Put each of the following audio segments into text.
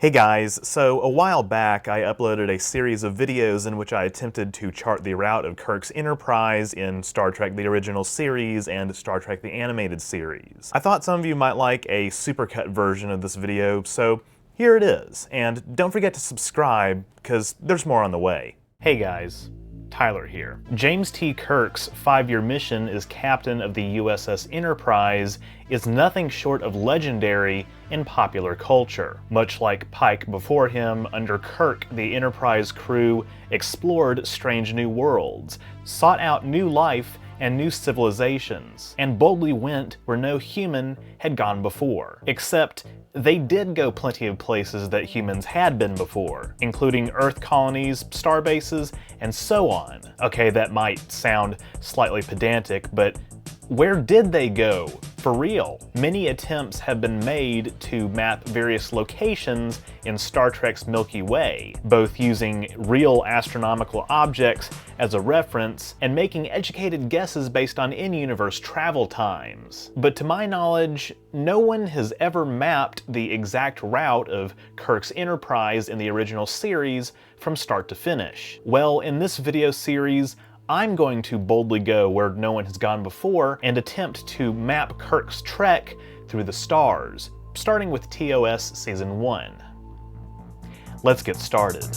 Hey guys, so a while back I uploaded a series of videos in which I attempted to chart the route of Kirk's Enterprise in Star Trek the Original Series and Star Trek the Animated Series. I thought some of you might like a supercut version of this video, so here it is. And don't forget to subscribe, because there's more on the way. Hey guys, Tyler here. James T. Kirk's 5-year mission as captain of the USS Enterprise is nothing short of legendary in popular culture. Much like Pike before him, under Kirk, the Enterprise crew explored strange new worlds, sought out new life and new civilizations, and boldly went where no human had gone before. Except, they did go plenty of places that humans had been before, including Earth colonies, star bases, and so on. Okay, that might sound slightly pedantic, but where did they go? For real. Many attempts have been made to map various locations in Star Trek's Milky Way, both using real astronomical objects as a reference and making educated guesses based on in-universe travel times. But to my knowledge, no one has ever mapped the exact route of Kirk's Enterprise in the original series from start to finish. Well, in this video series, I'm going to boldly go where no one has gone before and attempt to map Kirk's trek through the stars, starting with TOS Season 1. Let's get started.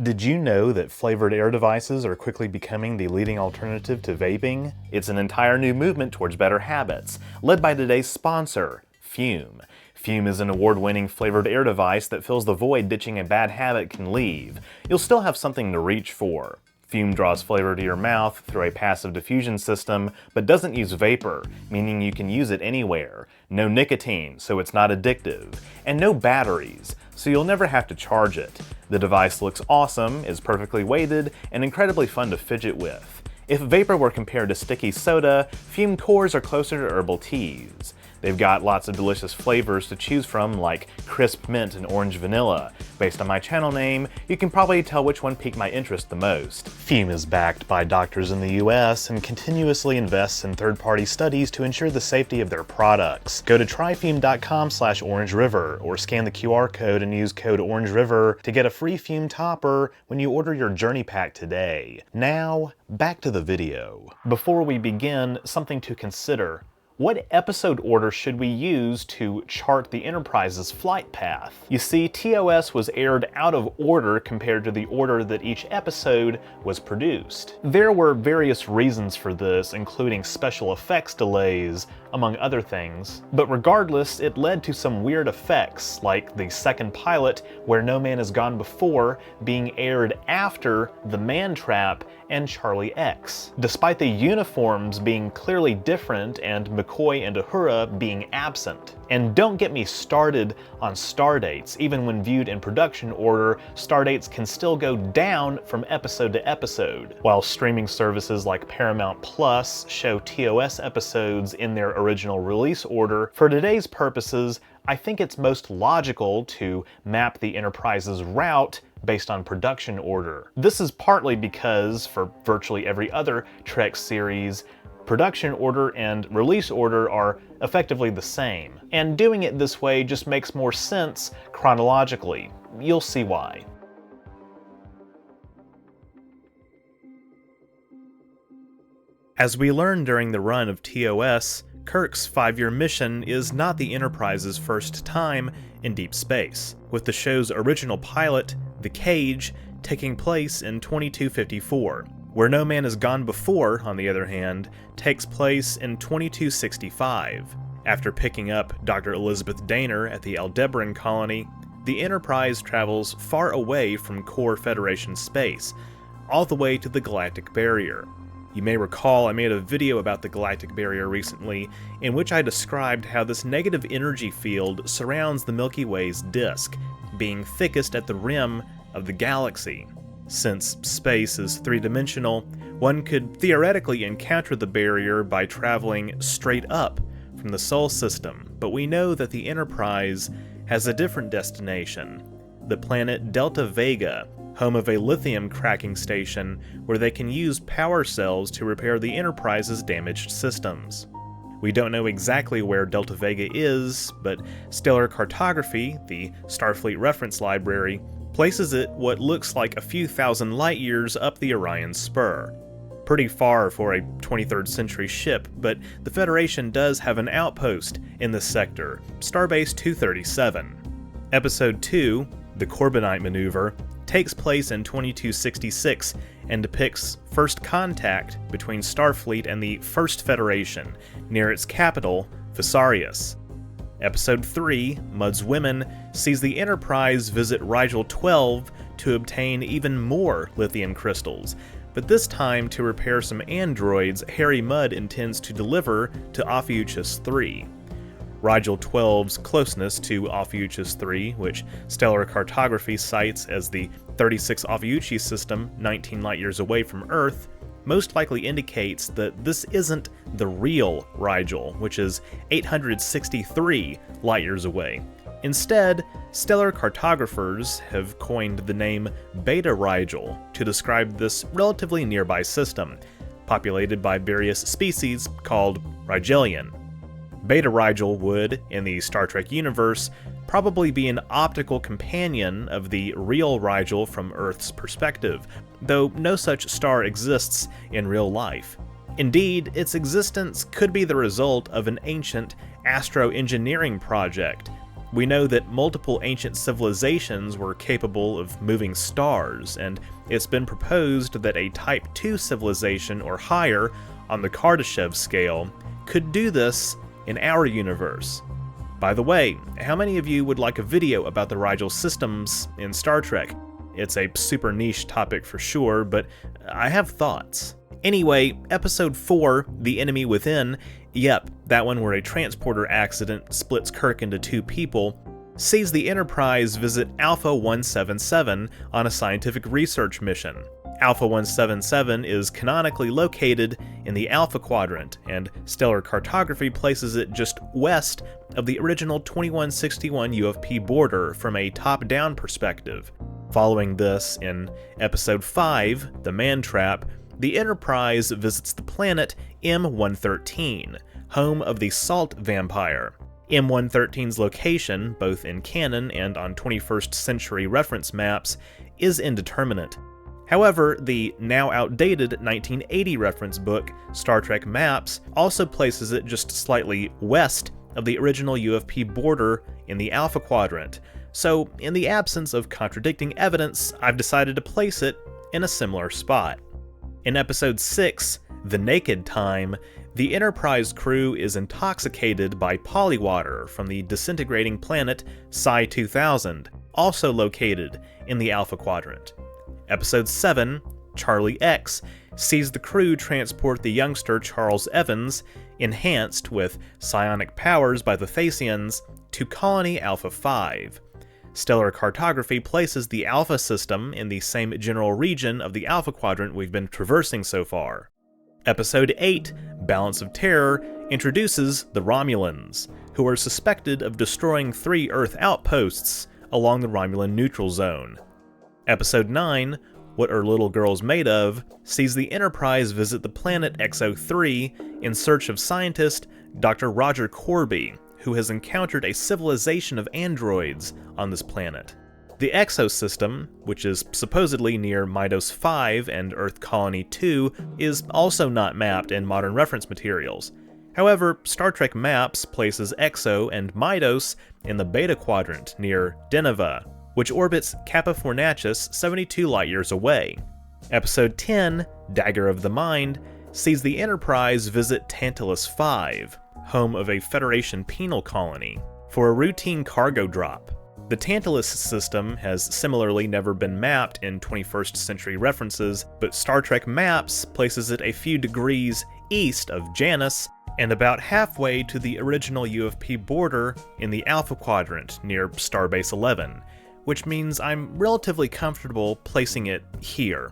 Did you know that flavored air devices are quickly becoming the leading alternative to vaping? It's an entire new movement towards better habits, led by today's sponsor, Fume. Fume is an award-winning flavored air device that fills the void ditching a bad habit can leave. You'll still have something to reach for. Fume draws flavor to your mouth through a passive diffusion system, but doesn't use vapor, meaning you can use it anywhere. No nicotine, so it's not addictive. And no batteries, so you'll never have to charge it. The device looks awesome, is perfectly weighted, and incredibly fun to fidget with. If vapor were compared to sticky soda, Fume cores are closer to herbal teas. They've got lots of delicious flavors to choose from, like crisp mint and orange vanilla. Based on my channel name, you can probably tell which one piqued my interest the most. Fume is backed by doctors in the US and continuously invests in third-party studies to ensure the safety of their products. Go to tryfume.com/OrangeRiver or scan the QR code and use code OrangeRiver to get a free Fume topper when you order your journey pack today. Now, back to the video. Before we begin, something to consider. What episode order should we use to chart the Enterprise's flight path? You see, TOS was aired out of order compared to the order that each episode was produced. There were various reasons for this, including special effects delays, among other things. But regardless, it led to some weird effects, like the second pilot, Where No Man Has Gone Before, being aired after The Man Trap and Charlie X, despite the uniforms being clearly different and McCoy and Uhura being absent. And don't get me started on stardates. Even when viewed in production order, stardates can still go down from episode to episode. While streaming services like Paramount Plus show TOS episodes in their original release order, for today's purposes, I think it's most logical to map the Enterprise's route based on production order. This is partly because, for virtually every other Trek series, production order and release order are effectively the same. And doing it this way just makes more sense chronologically. You'll see why. As we learned during the run of TOS, Kirk's 5-year mission is not the Enterprise's first time in deep space, with the show's original pilot, The Cage, taking place in 2254. Where No Man Has Gone Before, on the other hand, takes place in 2265. After picking up Dr. Elizabeth Daner at the Aldebaran colony, the Enterprise travels far away from core Federation space, all the way to the Galactic Barrier. You may recall I made a video about the Galactic Barrier recently, in which I described how this negative energy field surrounds the Milky Way's disk, being thickest at the rim of the galaxy. Since space is three-dimensional, one could theoretically encounter the barrier by traveling straight up from the Sol system, but we know that the Enterprise has a different destination, the planet Delta Vega, home of a lithium cracking station where they can use power cells to repair the Enterprise's damaged systems. We don't know exactly where Delta Vega is, but Stellar Cartography, the Starfleet reference library, places it what looks like a few thousand light years up the Orion Spur. Pretty far for a 23rd century ship, but the Federation does have an outpost in this sector, Starbase 237. Episode 2, The Corbinite Maneuver, takes place in 2266 and depicts first contact between Starfleet and the First Federation near its capital, Visarius. Episode 3, Mudd's Women, sees the Enterprise visit Rigel 12 to obtain even more lithium crystals, but this time to repair some androids Harry Mudd intends to deliver to Ophiuchus 3. Rigel 12's closeness to Ophiuchus 3, which Stellar Cartography cites as the 36 Ophiuchi system 19 light-years away from Earth, most likely indicates that this isn't the real Rigel, which is 863 light-years away. Instead, stellar cartographers have coined the name Beta Rigel to describe this relatively nearby system, populated by various species called Rigelian. Beta Rigel would, in the Star Trek universe, probably be an optical companion of the real Rigel from Earth's perspective, though no such star exists in real life. Indeed, its existence could be the result of an ancient astro-engineering project. We know that multiple ancient civilizations were capable of moving stars, and it's been proposed that a Type 2 civilization or higher on the Kardashev scale could do this in our universe. By the way, how many of you would like a video about the Rigel systems in Star Trek? It's a super niche topic for sure, but I have thoughts. Anyway, Episode 4, The Enemy Within, yep, that one where a transporter accident splits Kirk into two people, sees the Enterprise visit Alpha 177 on a scientific research mission. Alpha 177 is canonically located in the Alpha Quadrant, and Stellar Cartography places it just west of the original 2161 UFP border from a top-down perspective. Following this, in Episode 5, The Man Trap, the Enterprise visits the planet M113, home of the Salt Vampire. M113's location, both in canon and on 21st century reference maps, is indeterminate. However, the now outdated 1980 reference book, Star Trek Maps, also places it just slightly west of the original UFP border in the Alpha Quadrant, so in the absence of contradicting evidence, I've decided to place it in a similar spot. In Episode 6, The Naked Time, the Enterprise crew is intoxicated by polywater from the disintegrating planet Psi 2000, also located in the Alpha Quadrant. Episode 7, Charlie X, sees the crew transport the youngster Charles Evans, enhanced with psionic powers by the Thasians, to Colony Alpha 5. Stellar Cartography places the Alpha system in the same general region of the Alpha Quadrant we've been traversing so far. Episode 8, Balance of Terror, introduces the Romulans, who are suspected of destroying 3 Earth outposts along the Romulan neutral zone. Episode 9, What Are Little Girls Made Of, sees the Enterprise visit the planet XO3 in search of scientist Dr. Roger Corby, who has encountered a civilization of androids on this planet. The exosystem, which is supposedly near Midos 5 and Earth Colony 2, is also not mapped in modern reference materials. However, Star Trek Maps places Exo and Midos in the Beta Quadrant near Deneva, which orbits Kappa Fornacis 72 light-years away. Episode 10, Dagger of the Mind, sees the Enterprise visit Tantalus 5, home of a Federation penal colony, for a routine cargo drop. The Tantalus system has similarly never been mapped in 21st century references, but Star Trek Maps places it a few degrees east of Janus and about halfway to the original UFP border in the Alpha Quadrant near Starbase 11, which means I'm relatively comfortable placing it here.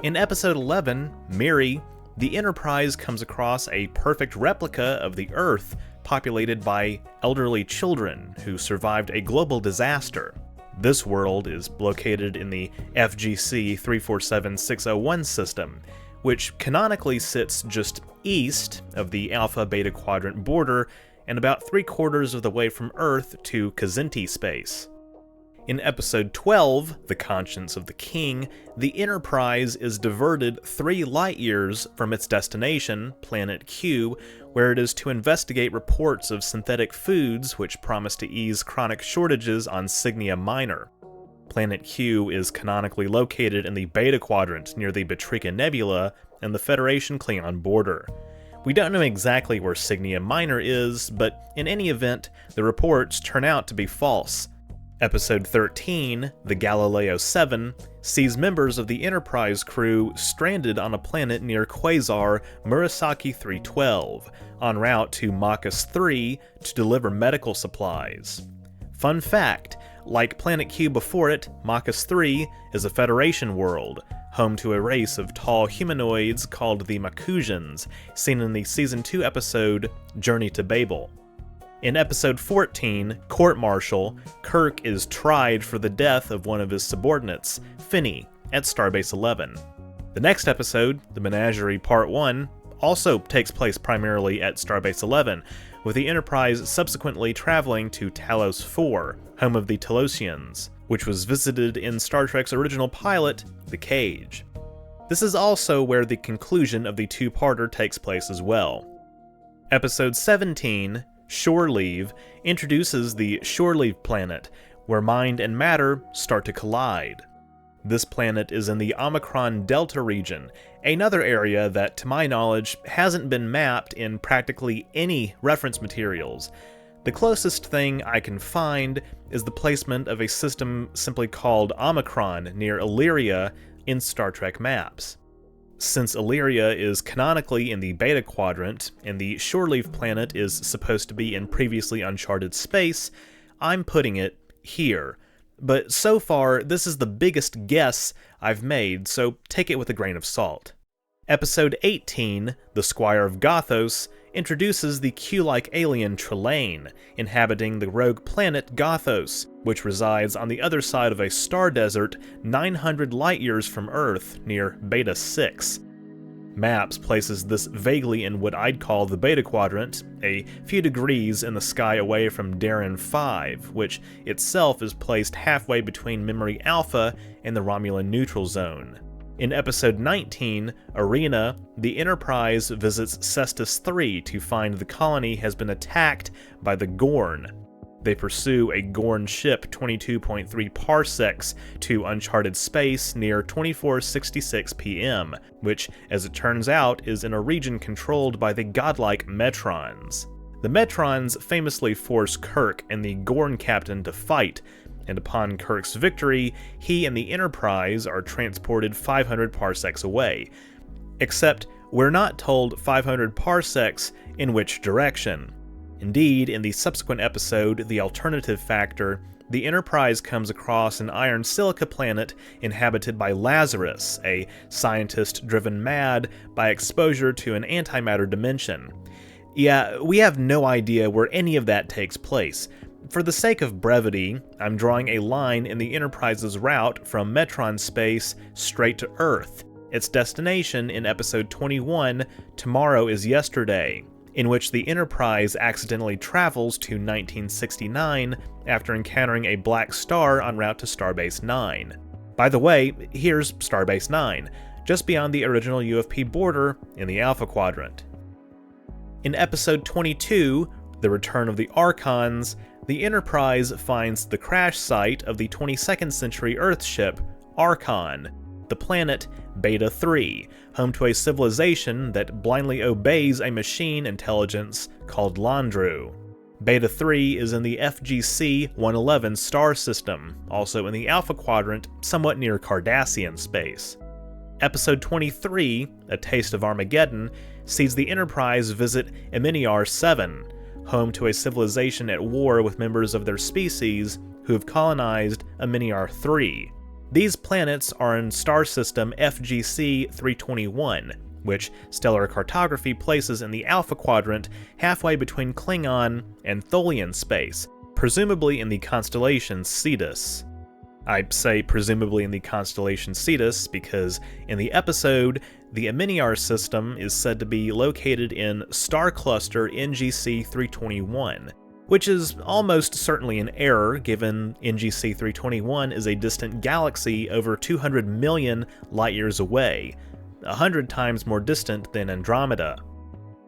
In Episode 11, Miri, the Enterprise comes across a perfect replica of the Earth populated by elderly children who survived a global disaster. This world is located in the FGC 347601 system, which canonically sits just east of the Alpha-Beta Quadrant border and about 3/4 of the way from Earth to Kzinti space. In Episode 12, The Conscience of the King, the Enterprise is diverted 3 light-years from its destination, Planet Q, where it is to investigate reports of synthetic foods which promise to ease chronic shortages on Cygnia Minor. Planet Q is canonically located in the Beta Quadrant near the Batrika Nebula and the Federation Klingon border. We don't know exactly where Cygnia Minor is, but in any event, the reports turn out to be false. Episode 13, the Galileo 7, sees members of the Enterprise crew stranded on a planet near quasar Murasaki 312, en route to Machus 3 to deliver medical supplies. Fun fact, like Planet Q before it, Machus 3 is a Federation world, home to a race of tall humanoids called the Makusians, seen in the Season 2 episode Journey to Babel. In Episode 14, Court Martial, Kirk is tried for the death of one of his subordinates, Finney, at Starbase 11. The next episode, The Menagerie Part 1, also takes place primarily at Starbase 11, with the Enterprise subsequently traveling to Talos 4, home of the Talosians, which was visited in Star Trek's original pilot, The Cage. This is also where the conclusion of the two-parter takes place as well. Episode 17, Shore Leave, introduces the Shore Leave planet, where mind and matter start to collide. This planet is in the Omicron Delta region, another area that, to my knowledge, hasn't been mapped in practically any reference materials. The closest thing I can find is the placement of a system simply called Omicron near Illyria in Star Trek maps. Since Illyria is canonically in the Beta Quadrant, and the Shore Leave planet is supposed to be in previously uncharted space, I'm putting it here. But so far, this is the biggest guess I've made, so take it with a grain of salt. Episode 18, The Squire of Gothos, introduces the Q-like alien Trelane, inhabiting the rogue planet Gothos, which resides on the other side of a star desert 900 light-years from Earth near Beta 6. Maps places this vaguely in what I'd call the Beta Quadrant, a few degrees in the sky away from Darren 5, which itself is placed halfway between Memory Alpha and the Romulan Neutral Zone. In Episode 19, Arena, the Enterprise visits Cestus 3 to find the colony has been attacked by the Gorn. They pursue a Gorn ship 22.3 parsecs to uncharted space near 2466 PM, which, as it turns out, is in a region controlled by the godlike Metrons. The Metrons famously force Kirk and the Gorn captain to fight, and upon Kirk's victory, he and the Enterprise are transported 500 parsecs away. Except, we're not told 500 parsecs in which direction. Indeed, in the subsequent episode, The Alternative Factor, the Enterprise comes across an iron silica planet inhabited by Lazarus, a scientist driven mad by exposure to an antimatter dimension. Yeah, we have no idea where any of that takes place. For the sake of brevity, I'm drawing a line in the Enterprise's route from Metron space straight to Earth, its destination in Episode 21, Tomorrow is Yesterday, in which the Enterprise accidentally travels to 1969 after encountering a black star en route to Starbase 9. By the way, here's Starbase 9, just beyond the original UFP border in the Alpha Quadrant. In Episode 22, The Return of the Archons, the Enterprise finds the crash site of the 22nd century Earth ship, Archon, the planet Beta 3, home to a civilization that blindly obeys a machine intelligence called Landru. Beta 3 is in the FGC 111 star system, also in the Alpha Quadrant, somewhat near Cardassian space. Episode 23, A Taste of Armageddon, sees the Enterprise visit Eminiar 7, home to a civilization at war with members of their species who have colonized Eminiar 3. These planets are in star system FGC 321, which stellar cartography places in the Alpha Quadrant halfway between Klingon and Tholian space, presumably in the constellation Cetus. I say presumably in the constellation Cetus because in the episode, the Aminiar system is said to be located in star cluster NGC 321, which is almost certainly an error given NGC 321 is a distant galaxy over 200 million light-years away, 100 times more distant than Andromeda.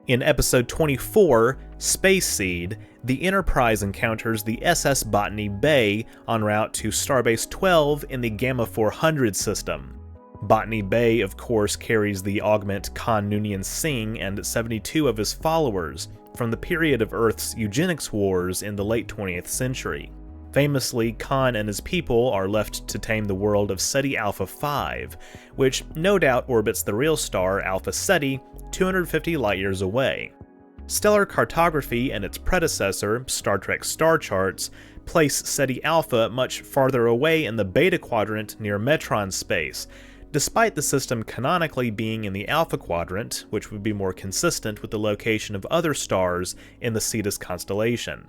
In episode 24, Space Seed, the Enterprise encounters the SS Botany Bay en route to Starbase 12 in the Gamma 400 system. Botany Bay, of course, carries the augment Khan Noonien Singh and 72 of his followers from the period of Earth's eugenics wars in the late 20th century. Famously, Khan and his people are left to tame the world of Ceti Alpha 5, which no doubt orbits the real star Alpha Ceti 250 light-years away. Stellar cartography and its predecessor, Star Trek star charts, place Ceti Alpha much farther away in the Beta Quadrant near Metron space, despite the system canonically being in the Alpha Quadrant, which would be more consistent with the location of other stars in the Cetus constellation.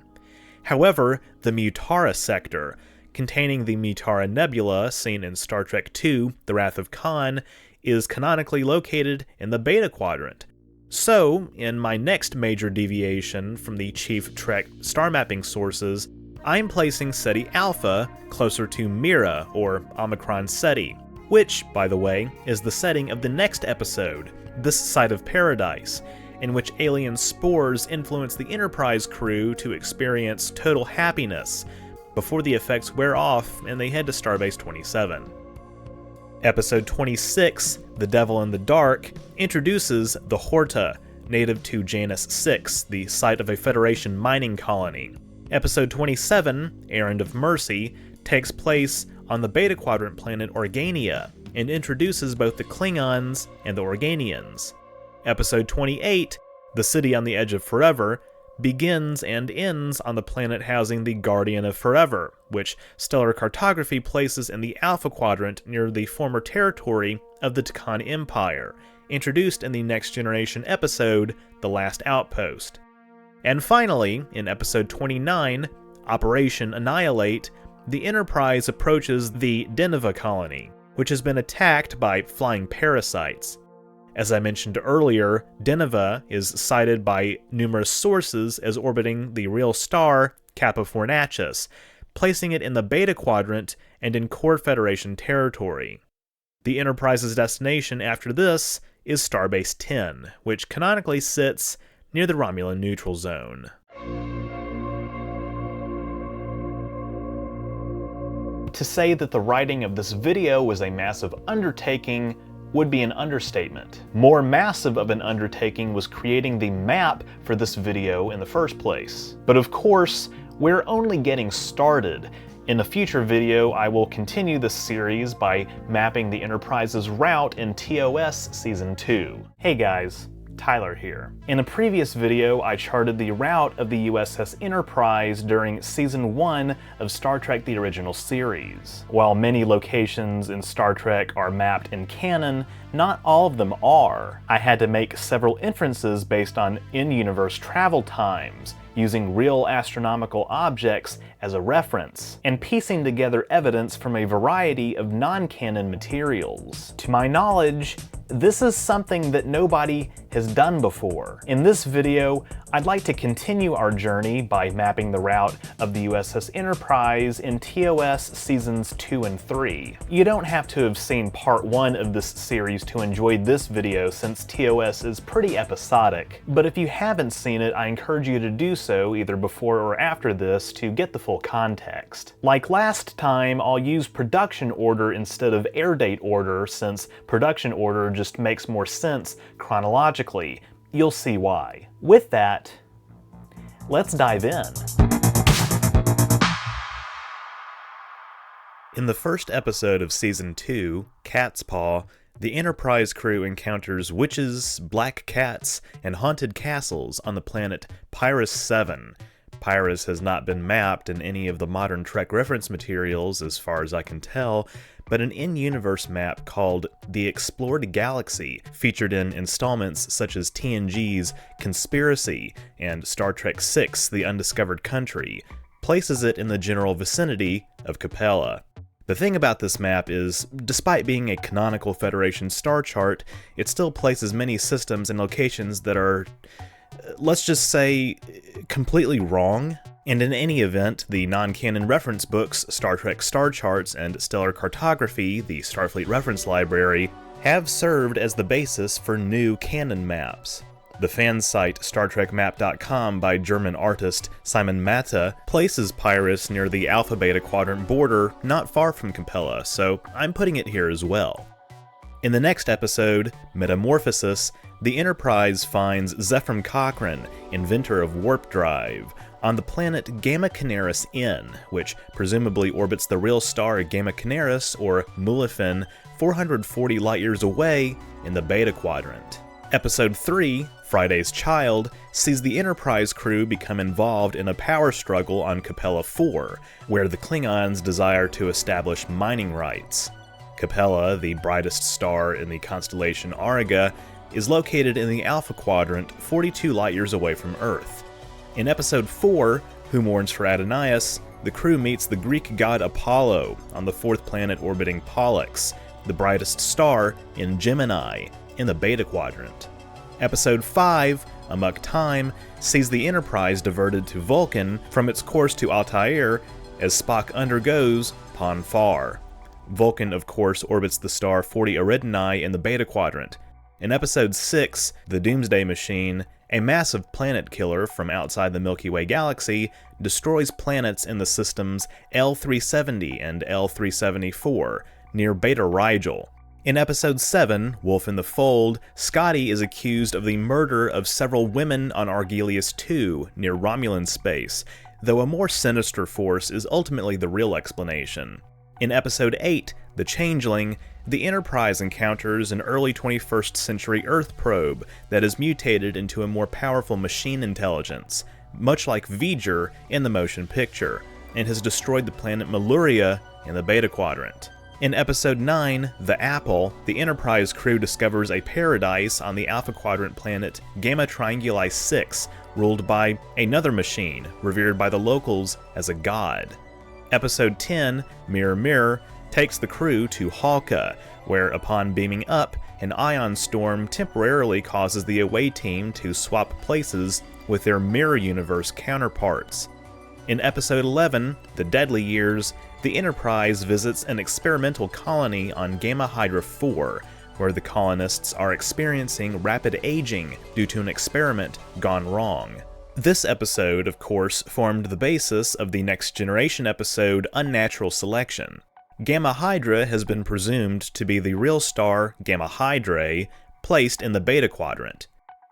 However, the Mutara sector, containing the Mutara Nebula seen in Star Trek II, The Wrath of Khan, is canonically located in the Beta Quadrant. So, in my next major deviation from the chief Trek star mapping sources, I'm placing Ceti Alpha closer to Mira, or Omicron Ceti, which, by the way, is the setting of the next episode, This Side of Paradise, in which alien spores influence the Enterprise crew to experience total happiness before the effects wear off and they head to Starbase 27. Episode 26, The Devil in the Dark, introduces the Horta, native to Janus 6, the site of a Federation mining colony. Episode 27, Errand of Mercy, takes place on the Beta Quadrant planet Organia and introduces both the Klingons and the Organians. Episode 28, The City on the Edge of Forever, begins and ends on the planet housing the Guardian of Forever, which stellar cartography places in the Alpha Quadrant near the former territory of the Takan Empire, introduced in the Next Generation episode, The Last Outpost. And finally, in episode 29, Operation Annihilate, the Enterprise approaches the Deneva colony, which has been attacked by flying parasites. As I mentioned earlier, Deneva is cited by numerous sources as orbiting the real star Kappa Fornacis, placing it in the Beta Quadrant and in core Federation territory. The Enterprise's destination after this is Starbase 10, which canonically sits near the Romulan neutral zone. To say that the writing of this video was a massive undertaking would be an understatement. More massive of an undertaking was creating the map for this video in the first place. But of course, we're only getting started. In a future video, I will continue this series by mapping the Enterprise's route in TOS Season 2. Hey guys, Tyler here. In a previous video, I charted the route of the USS Enterprise during Season 1 of Star Trek The Original Series. While many locations in Star Trek are mapped in canon, not all of them are. I had to make several inferences based on in-universe travel times, using real astronomical objects as a reference, and piecing together evidence from a variety of non-canon materials. To my knowledge, this is something that nobody has done before. In this video, I'd like to continue our journey by mapping the route of the USS Enterprise in TOS Seasons 2 and 3. You don't have to have seen part 1 of this series to enjoy this video since TOS is pretty episodic, but if you haven't seen it, I encourage you to do so either before or after this to get the full context. Like last time, I'll use production order instead of air date order since production order just makes more sense chronologically. You'll see why. With that, let's dive in. In the first episode of Season 2, Cat's Paw, the Enterprise crew encounters witches, black cats, and haunted castles on the planet Pyrus 7. Pyrus has not been mapped in any of the modern Trek reference materials as far as I can tell, but an in-universe map called The Explored Galaxy, featured in installments such as TNG's Conspiracy and Star Trek VI: The Undiscovered Country, places it in the general vicinity of Capella. The thing about this map is, despite being a canonical Federation star chart, it still places many systems and locations that are, let's just say, completely wrong. And in any event, the non-canon reference books, Star Trek Star Charts and Stellar Cartography, the Starfleet Reference Library, have served as the basis for new canon maps. The fan site StarTrekMap.com by German artist Simon Matta places Pyrus near the Alpha-Beta Quadrant border not far from Capella, so I'm putting it here as well. In the next episode, Metamorphosis, the Enterprise finds Zephram Cochrane, inventor of warp drive, on the planet Gamma Canaris N, which presumably orbits the real star Gamma Canaris, or Mulefin, 440 light-years away in the Beta Quadrant. Episode 3, Friday's Child, sees the Enterprise crew become involved in a power struggle on Capella 4, where the Klingons desire to establish mining rights. Capella, the brightest star in the constellation Auriga, is located in the Alpha Quadrant, 42 light-years away from Earth. In Episode 4, Who Mourns for Adonais, the crew meets the Greek god Apollo on the fourth planet orbiting Pollux, the brightest star in Gemini, in the Beta Quadrant. Episode 5, Amok Time, sees the Enterprise diverted to Vulcan from its course to Altair as Spock undergoes Pon farr. Vulcan, of course, orbits the star 40 Eridani in the Beta Quadrant. In Episode 6, The Doomsday Machine, a massive planet killer from outside the Milky Way galaxy destroys planets in the systems L370 and L374, near Beta Rigel. In Episode 7, Wolf in the Fold, Scotty is accused of the murder of several women on Argelius II, near Romulan space, though a more sinister force is ultimately the real explanation. In Episode 8, The Changeling, the Enterprise encounters an early 21st century Earth probe that is mutated into a more powerful machine intelligence, much like V'ger in the motion picture, and has destroyed the planet Meluria in the Beta Quadrant. In Episode 9, The Apple, the Enterprise crew discovers a paradise on the Alpha Quadrant planet Gamma Trianguli 6, ruled by another machine, revered by the locals as a god. Episode 10, Mirror Mirror, takes the crew to Halka, where upon beaming up, an ion storm temporarily causes the away team to swap places with their Mirror Universe counterparts. In Episode 11, The Deadly Years, the Enterprise visits an experimental colony on Gamma Hydra 4, where the colonists are experiencing rapid aging due to an experiment gone wrong. This episode, of course, formed the basis of the Next Generation episode Unnatural Selection. Gamma Hydra has been presumed to be the real star Gamma Hydrae, placed in the Beta Quadrant.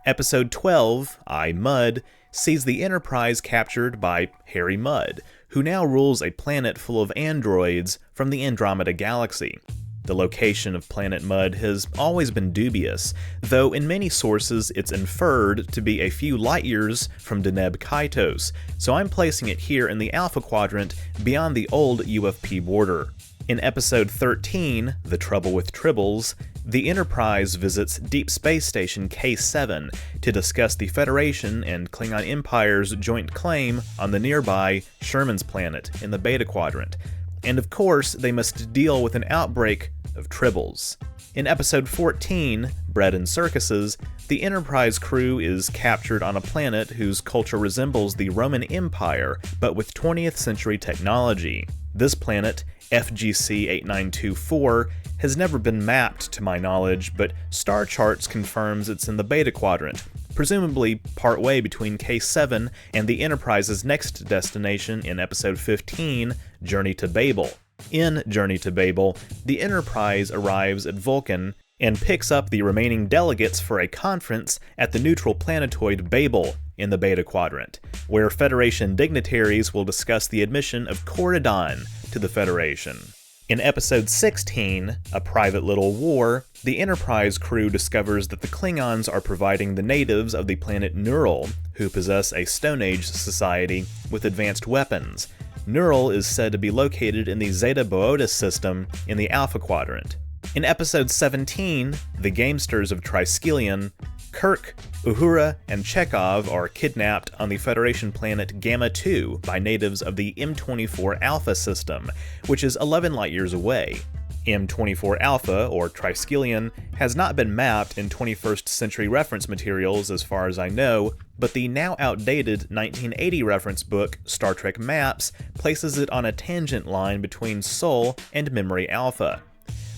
Episode 12, I, Mudd, sees the Enterprise captured by Harry Mudd, who now rules a planet full of androids from the Andromeda Galaxy. The location of Planet Mudd has always been dubious, though in many sources it's inferred to be a few light-years from Deneb Kaitos, so I'm placing it here in the Alpha Quadrant beyond the old UFP border. In Episode 13, The Trouble with Tribbles, the Enterprise visits Deep Space Station K7 to discuss the Federation and Klingon Empire's joint claim on the nearby Sherman's Planet in the Beta Quadrant, and of course they must deal with an outbreak of Tribbles. In Episode 14, Bread and Circuses, the Enterprise crew is captured on a planet whose culture resembles the Roman Empire, but with 20th century technology. This planet, FGC 8924, has never been mapped to my knowledge, but Star Charts confirms it's in the Beta Quadrant, presumably partway between K7 and the Enterprise's next destination in Episode 15, Journey to Babel. In Journey to Babel, the Enterprise arrives at Vulcan and picks up the remaining delegates for a conference at the neutral planetoid Babel in the Beta Quadrant, where Federation dignitaries will discuss the admission of Corridon to the Federation. In Episode 16, A Private Little War, the Enterprise crew discovers that the Klingons are providing the natives of the planet Neural, who possess a Stone Age society, with advanced weapons. Neural is said to be located in the Zeta Boötis system in the Alpha Quadrant. In Episode 17, The Gamesters of Triskelion, Kirk, Uhura, and Chekhov are kidnapped on the Federation planet Gamma-2 by natives of the M24 Alpha system, which is 11 light-years away. M24 Alpha, or Triskelion, has not been mapped in 21st century reference materials as far as I know, but the now outdated 1980 reference book, Star Trek Maps, places it on a tangent line between Sol and Memory Alpha.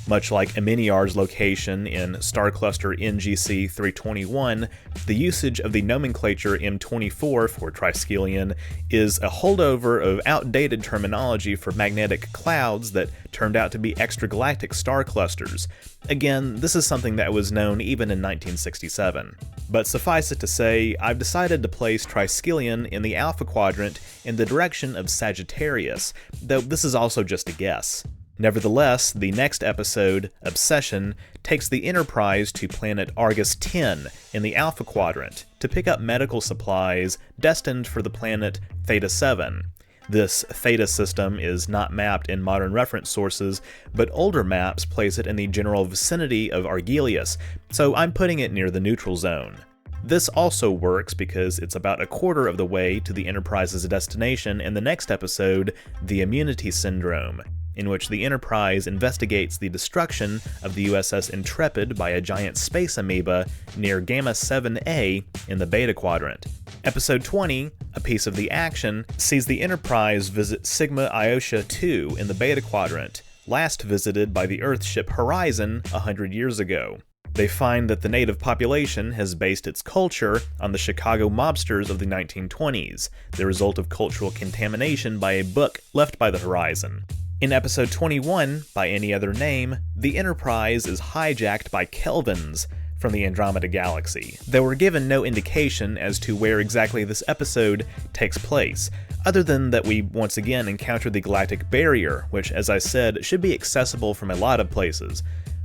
Much like Aminiar's location in star cluster NGC 321, the usage of the nomenclature M24 for Triskelion is a holdover of outdated terminology for magnetic clouds that turned out to be extragalactic star clusters. Again, this is something that was known even in 1967. But suffice it to say, I've decided to place Triskelion in the Alpha Quadrant in the direction of Sagittarius, though this is also just a guess. Nevertheless, the next episode, Obsession, takes the Enterprise to planet Argus 10 in the Alpha Quadrant to pick up medical supplies destined for the planet Theta 7. This Theta system is not mapped in modern reference sources, but older maps place it in the general vicinity of Argelius, so I'm putting it near the neutral zone. This also works because it's about a quarter of the way to the Enterprise's destination in the next episode, The Immunity Syndrome, in which the Enterprise investigates the destruction of the USS Intrepid by a giant space amoeba near Gamma 7A in the Beta Quadrant. Episode 20, A Piece of the Action, sees the Enterprise visit Sigma Iota 2 in the Beta Quadrant, last visited by the Earthship Horizon 100 years ago. They find that the native population has based its culture on the Chicago mobsters of the 1920s, the result of cultural contamination by a book left by the Horizon. In episode 21, By Any Other Name, the Enterprise is hijacked by Kelvins from the Andromeda Galaxy. They were given no indication as to where exactly this episode takes place, other than that we once again encounter the galactic barrier, which, as I said, should be accessible from a lot of places.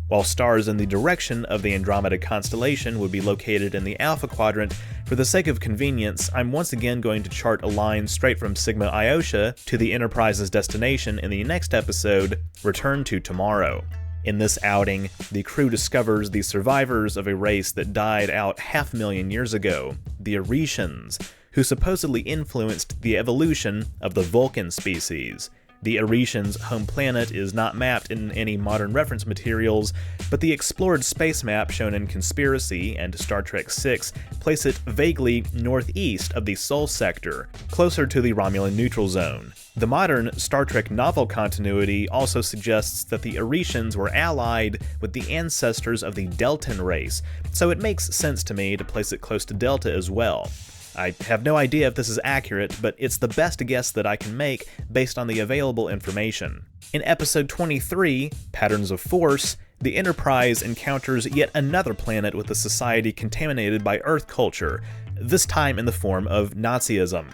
While stars in the direction of the Andromeda constellation would be located in the Alpha Quadrant, for the sake of convenience, I'm once again going to chart a line straight from Sigma Iota to the Enterprise's destination in the next episode, Return to Tomorrow. In this outing, the crew discovers the survivors of a race that died out 500,000 years ago, the Aretians, who supposedly influenced the evolution of the Vulcan species. The Aretians' home planet is not mapped in any modern reference materials, but the explored space map shown in Conspiracy and Star Trek VI place it vaguely northeast of the Sol sector, closer to the Romulan neutral zone. The modern Star Trek novel continuity also suggests that the Aretians were allied with the ancestors of the Deltan race, so it makes sense to me to place it close to Delta as well. I have no idea if this is accurate, but it's the best guess that I can make based on the available information. In episode 23, Patterns of Force, the Enterprise encounters yet another planet with a society contaminated by Earth culture, this time in the form of Nazism.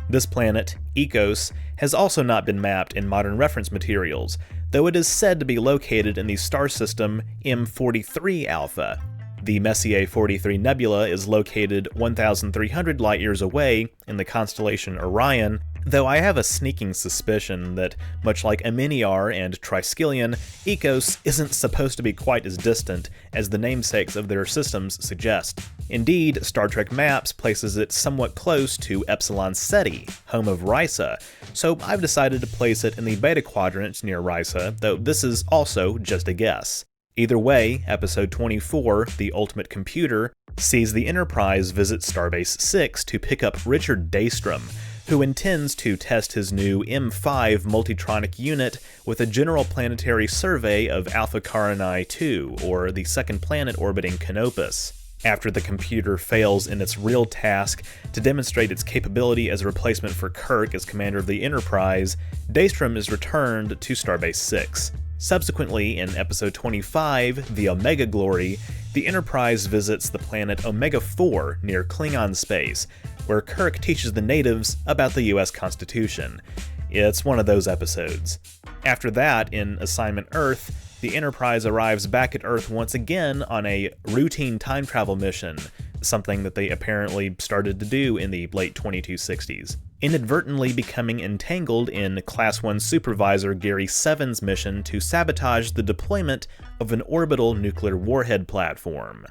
This planet, Ecos, has also not been mapped in modern reference materials, though it is said to be located in the star system M43 Alpha. The Messier 43 Nebula is located 1,300 light-years away in the constellation Orion, though I have a sneaking suspicion that, much like Aminiar and Triskelion, Ecos isn't supposed to be quite as distant as the namesakes of their systems suggest. Indeed, Star Trek Maps places it somewhat close to Epsilon Ceti, home of Risa, so I've decided to place it in the Beta Quadrant near Risa, though this is also just a guess. Either way, episode 24, The Ultimate Computer, sees the Enterprise visit Starbase 6 to pick up Richard Daystrom, who intends to test his new M5 multitronic unit with a general planetary survey of Alpha Carinae II, or the second planet orbiting Canopus. After the computer fails in its real task to demonstrate its capability as a replacement for Kirk as commander of the Enterprise, Daystrom is returned to Starbase 6. Subsequently, in episode 25, The Omega Glory, the Enterprise visits the planet Omega-4 near Klingon space, where Kirk teaches the natives about the US Constitution. It's one of those episodes. After that, in Assignment Earth, the Enterprise arrives back at Earth once again on a routine time travel mission, something that they apparently started to do in the late 2260s. Inadvertently becoming entangled in Class 1 Supervisor Gary Seven's mission to sabotage the deployment of an orbital nuclear warhead platform.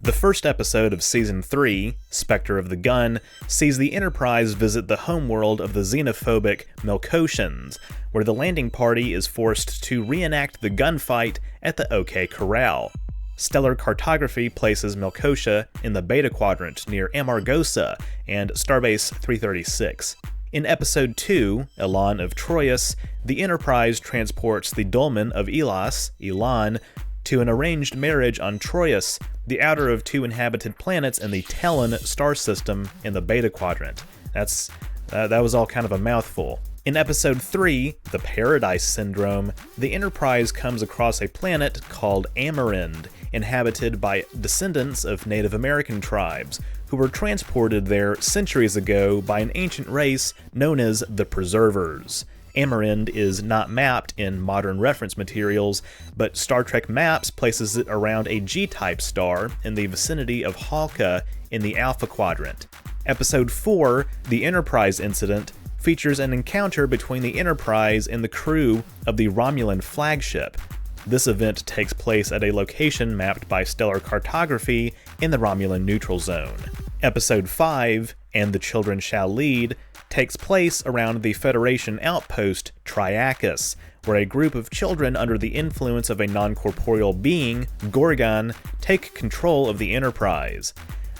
The first episode of Season 3, Spectre of the Gun, sees the Enterprise visit the homeworld of the xenophobic Melkotians, where the landing party is forced to reenact the gunfight at the OK Corral. Stellar cartography places Melkotia in the Beta Quadrant near Amargosa and Starbase 336. In Episode 2, Elan of Troyes, the Enterprise transports the Dolmen of Elan, to an arranged marriage on Troyes, the outer of two inhabited planets in the Tellan star system in the Beta Quadrant. That was all kind of a mouthful. In Episode 3, The Paradise Syndrome, the Enterprise comes across a planet called Amerind, inhabited by descendants of Native American tribes, who were transported there centuries ago by an ancient race known as the Preservers. Amerind is not mapped in modern reference materials, but Star Trek Maps places it around a G-type star in the vicinity of Halka in the Alpha Quadrant. Episode 4, The Enterprise Incident, features an encounter between the Enterprise and the crew of the Romulan flagship. This event takes place at a location mapped by stellar cartography in the Romulan neutral zone. Episode 5, And the Children Shall Lead, takes place around the Federation outpost Triacus, where a group of children under the influence of a non-corporeal being, Gorgon, take control of the Enterprise.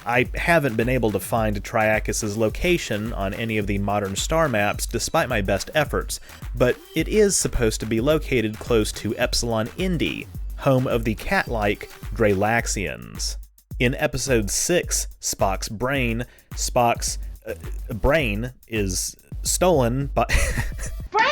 I haven't been able to find Triacus' location on any of the modern star maps despite my best efforts, but it is supposed to be located close to Epsilon Indi, home of the cat-like Dralaxians. In Episode 6, Spock's Brain, Spock's brain is stolen by... Brain!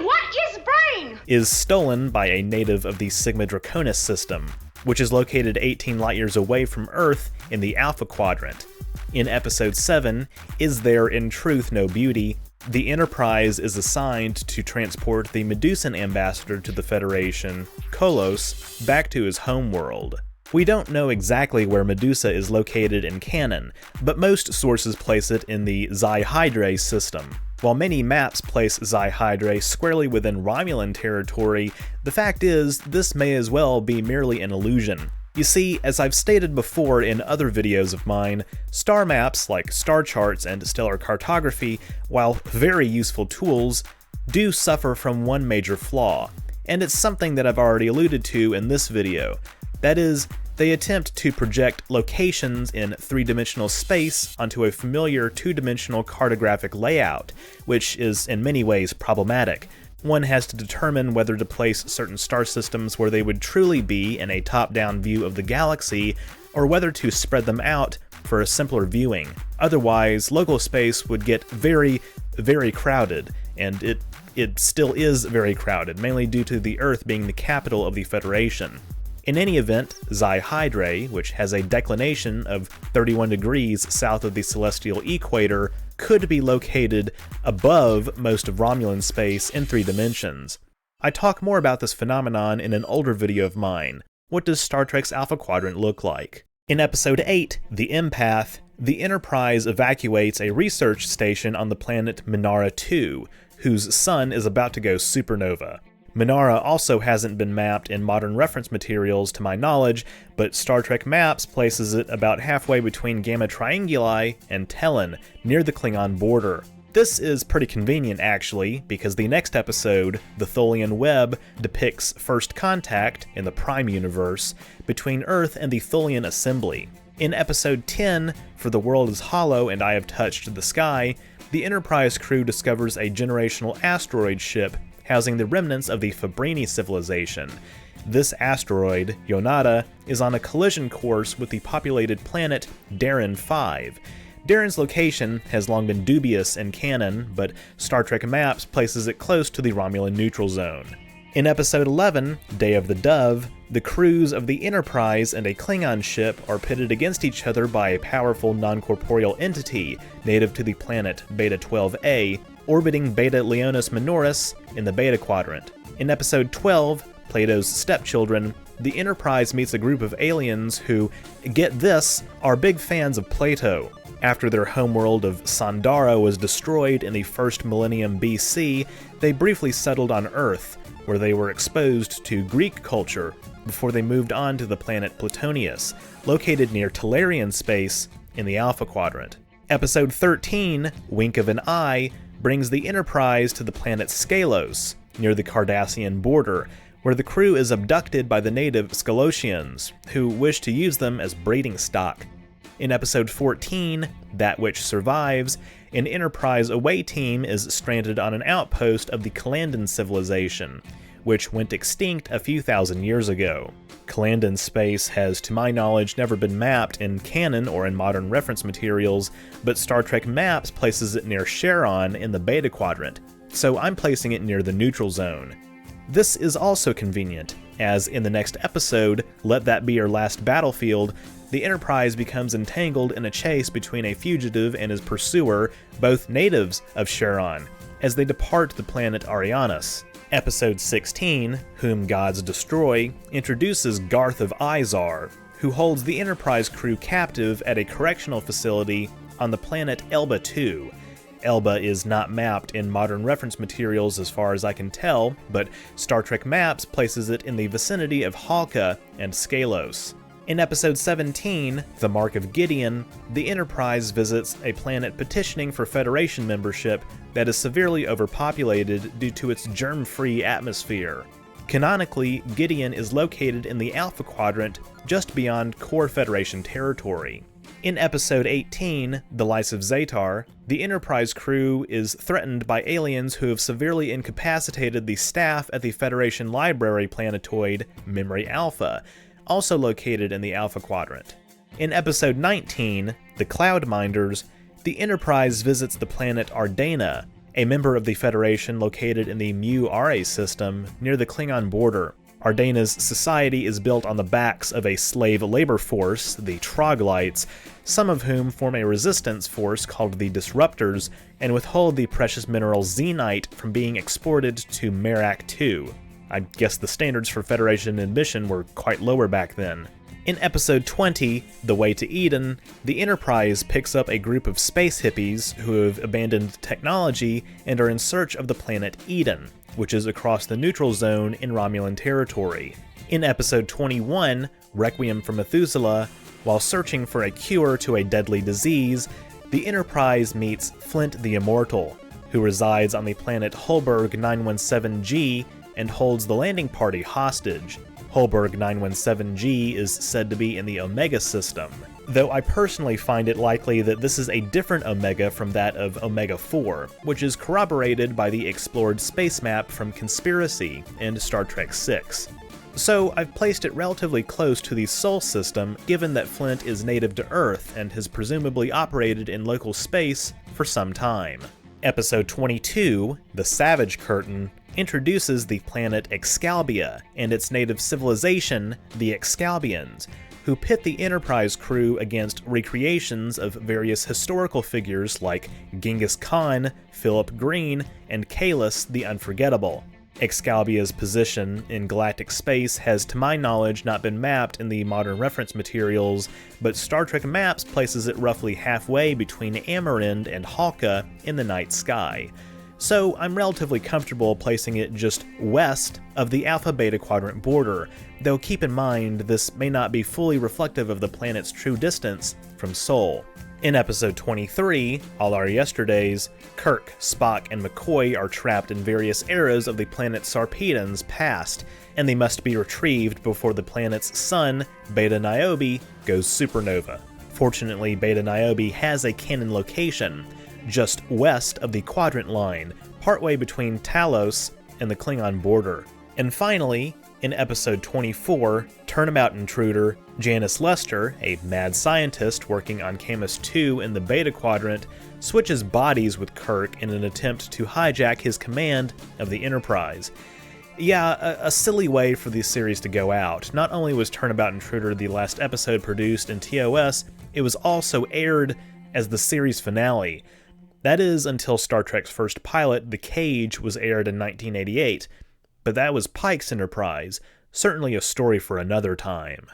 What is brain? Is stolen by a native of the Sigma Draconis system, which is located 18 light-years away from Earth in the Alpha Quadrant. In Episode 7, Is There in Truth No Beauty?, the Enterprise is assigned to transport the Medusan ambassador to the Federation, Kolos, back to his homeworld. We don't know exactly where Medusa is located in canon, but most sources place it in the Xi Hydrae system. While many maps place Xi Hydrae squarely within Romulan territory, the fact is, this may as well be merely an illusion. You see, as I've stated before in other videos of mine, star maps like star charts and stellar cartography, while very useful tools, do suffer from one major flaw, and it's something that I've already alluded to in this video. That is, they attempt to project locations in three-dimensional space onto a familiar two-dimensional cartographic layout, which is in many ways problematic. One has to determine whether to place certain star systems where they would truly be in a top-down view of the galaxy, or whether to spread them out for a simpler viewing. Otherwise, local space would get very, very crowded, and it still is very crowded, mainly due to the Earth being the capital of the Federation. In any event, Xi Hydrae, which has a declination of 31 degrees south of the celestial equator, could be located above most of Romulan space in 3 dimensions. I talk more about this phenomenon in an older video of mine. What does Star Trek's Alpha Quadrant look like? In Episode 8, The Empath, the Enterprise evacuates a research station on the planet Minara 2, whose sun is about to go supernova. Minara also hasn't been mapped in modern reference materials to my knowledge, but Star Trek Maps places it about halfway between Gamma Trianguli and Tellan, near the Klingon border. This is pretty convenient actually, because the next episode, The Tholian Web, depicts first contact, in the Prime universe, between Earth and the Tholian Assembly. In Episode 10, For the World is Hollow and I Have Touched the Sky, the Enterprise crew discovers a generational asteroid ship housing the remnants of the Fabrini civilization. This asteroid, Yonada, is on a collision course with the populated planet Darren 5. Darren's location has long been dubious in canon, but Star Trek Maps places it close to the Romulan neutral zone. In Episode 11, Day of the Dove, the crews of the Enterprise and a Klingon ship are pitted against each other by a powerful non-corporeal entity native to the planet Beta-12A, orbiting Beta Leonis Minoris in the Beta Quadrant. In Episode 12, Plato's Stepchildren, the Enterprise meets a group of aliens who, get this, are big fans of Plato. After their homeworld of Sandara was destroyed in the first millennium BC, they briefly settled on Earth, where they were exposed to Greek culture before they moved on to the planet Plutonius, located near Tellurian space in the Alpha Quadrant. Episode 13, Wink of an Eye, brings the Enterprise to the planet Scalos, near the Cardassian border, where the crew is abducted by the native Scalosians, who wish to use them as breeding stock. In episode 14, That Which Survives, an Enterprise away team is stranded on an outpost of the Kalandan civilization, which went extinct a few thousand years ago. Kalandan space has, to my knowledge, never been mapped in canon or in modern reference materials, but Star Trek Maps places it near Charon in the Beta Quadrant, so I'm placing it near the neutral zone. This is also convenient, as in the next episode, Let That Be Your Last Battlefield, the Enterprise becomes entangled in a chase between a fugitive and his pursuer, both natives of Charon, as they depart the planet Arianus. Episode 16, Whom Gods Destroy, introduces Garth of Izar, who holds the Enterprise crew captive at a correctional facility on the planet Elba II. Elba is not mapped in modern reference materials as far as I can tell, but Star Trek Maps places it in the vicinity of Halka and Scalos. In episode 17, The Mark of Gideon, the Enterprise visits a planet petitioning for Federation membership that is severely overpopulated due to its germ-free atmosphere. Canonically, Gideon is located in the Alpha Quadrant, just beyond core Federation territory. In episode 18, The Lice of Zatar, the Enterprise crew is threatened by aliens who have severely incapacitated the staff at the Federation Library planetoid Memory Alpha, also located in the Alpha Quadrant. In episode 19, The Cloudminders, the Enterprise visits the planet Ardana, a member of the Federation located in the Mu Ara system near the Klingon border. Ardana's society is built on the backs of a slave labor force, the Troglodytes, some of whom form a resistance force called the Disruptors and withhold the precious mineral Zenite from being exported to Merak II. I guess the standards for Federation admission were quite lower back then. In episode 20, The Way to Eden, the Enterprise picks up a group of space hippies who have abandoned technology and are in search of the planet Eden, which is across the neutral zone in Romulan territory. In episode 21, Requiem for Methuselah, while searching for a cure to a deadly disease, the Enterprise meets Flint the Immortal, who resides on the planet Holberg 917G and holds the landing party hostage. Holberg 917G is said to be in the Omega system, though I personally find it likely that this is a different Omega from that of Omega 4, which is corroborated by the explored space map from Conspiracy and Star Trek VI. So I've placed it relatively close to the Sol system, given that Flint is native to Earth and has presumably operated in local space for some time. Episode 22, The Savage Curtain, introduces the planet Excalbia and its native civilization, the Excalbians, who pit the Enterprise crew against recreations of various historical figures like Genghis Khan, Philip Green, and Kahless the Unforgettable. Excalbia's position in galactic space has, to my knowledge, not been mapped in the modern reference materials, but Star Trek Maps places it roughly halfway between Amerind and Halka in the night sky. So I'm relatively comfortable placing it just west of the Alpha-Beta Quadrant border, though keep in mind this may not be fully reflective of the planet's true distance from Sol. In episode 23, All Our Yesterdays, Kirk, Spock, and McCoy are trapped in various eras of the planet Sarpedon's past, and they must be retrieved before the planet's sun, Beta Niobe, goes supernova. Fortunately, Beta Niobe has a canon location, just west of the Quadrant Line, partway between Talos and the Klingon border. And finally, in episode 24, Turnabout Intruder, Janice Lester, a mad scientist working on Camus 2 in the Beta Quadrant, switches bodies with Kirk in an attempt to hijack his command of the Enterprise. Yeah, a silly way for the series to go out. Not only was Turnabout Intruder the last episode produced in TOS, it was also aired as the series finale. That is until Star Trek's first pilot, The Cage, was aired in 1988, but that was Pike's Enterprise, certainly a story for another time.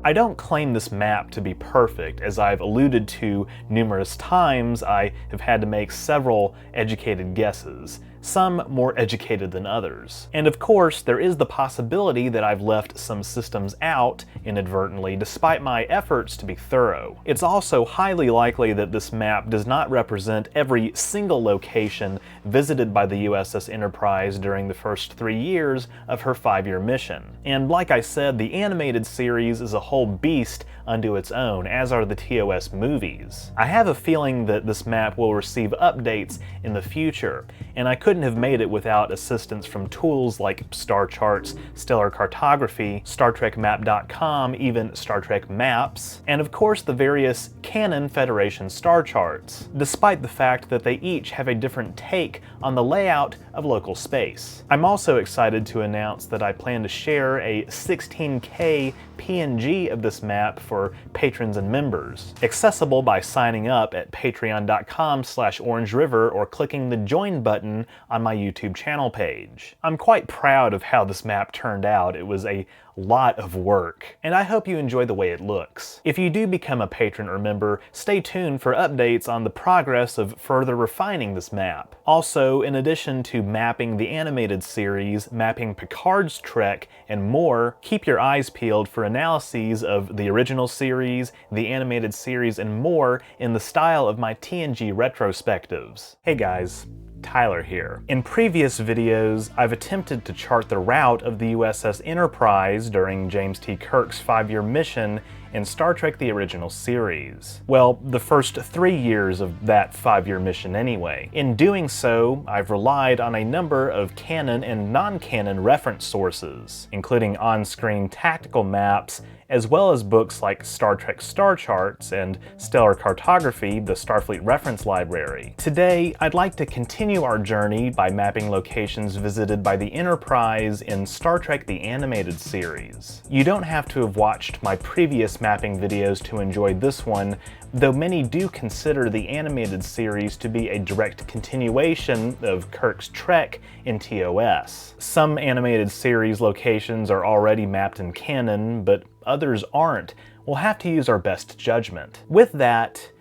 I don't claim this map to be perfect. As I've alluded to numerous times, I have had to make several educated guesses, some more educated than others. And of course, there is the possibility that I've left some systems out inadvertently, despite my efforts to be thorough. It's also highly likely that this map does not represent every single location visited by the USS Enterprise during the first 3 years of her 5-year mission. And like I said, the animated series is a whole beast unto its own, as are the TOS movies. I have a feeling that this map will receive updates in the future, and I couldn't have made it without assistance from tools like star charts, stellar cartography, StarTrekMap.com, even Star Trek Maps, and of course the various canon Federation star charts, despite the fact that they each have a different take on the layout of local space. I'm also excited to announce that I plan to share a 16K PNG of this map for patrons and members, accessible by signing up at patreon.com/OrangeRiver or clicking the join button on my YouTube channel page. I'm quite proud of how this map turned out. It was a lot of work, and I hope you enjoy the way it looks. If you do become a patron or member, stay tuned for updates on the progress of further refining this map. Also, in addition to mapping the animated series, mapping Picard's Trek, and more, keep your eyes peeled for analyses of the original series, the animated series, and more in the style of my TNG retrospectives. Hey guys, Tyler here. In previous videos, I've attempted to chart the route of the USS Enterprise during James T. Kirk's 5-year mission in Star Trek the original series. Well, the first 3 years of that 5-year mission anyway. In doing so, I've relied on a number of canon and non-canon reference sources, including on-screen tactical maps, as well as books like Star Trek Star Charts and Stellar Cartography, the Starfleet Reference Library. Today, I'd like to continue our journey by mapping locations visited by the Enterprise in Star Trek the Animated Series. You don't have to have watched my previous mapping videos to enjoy this one, though many do consider the animated series to be a direct continuation of Kirk's Trek in TOS. Some animated series locations are already mapped in canon, but others aren't. We'll have to use our best judgment. With that,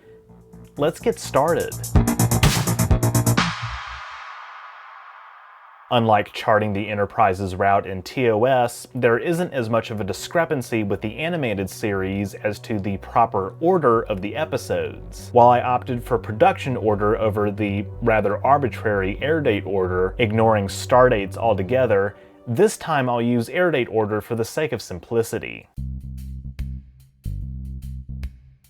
let's get started. Unlike charting the Enterprise's route in TOS, there isn't as much of a discrepancy with the animated series as to the proper order of the episodes. While I opted for production order over the rather arbitrary airdate order, ignoring stardates altogether, this time I'll use airdate order for the sake of simplicity.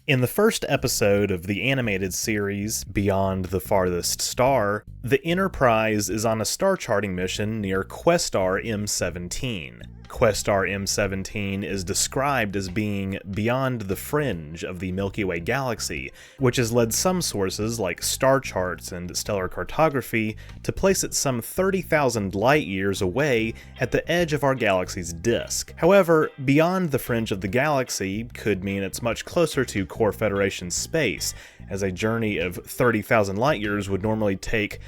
In the first episode of the animated series, Beyond the Farthest Star, the Enterprise is on a star charting mission near Questar M17. Questar M17 is described as being beyond the fringe of the Milky Way galaxy, which has led some sources like star charts and stellar cartography to place it some 30,000 light years away at the edge of our galaxy's disk. However, beyond the fringe of the galaxy could mean it's much closer to core Federation space, as a journey of 30,000 light years would normally take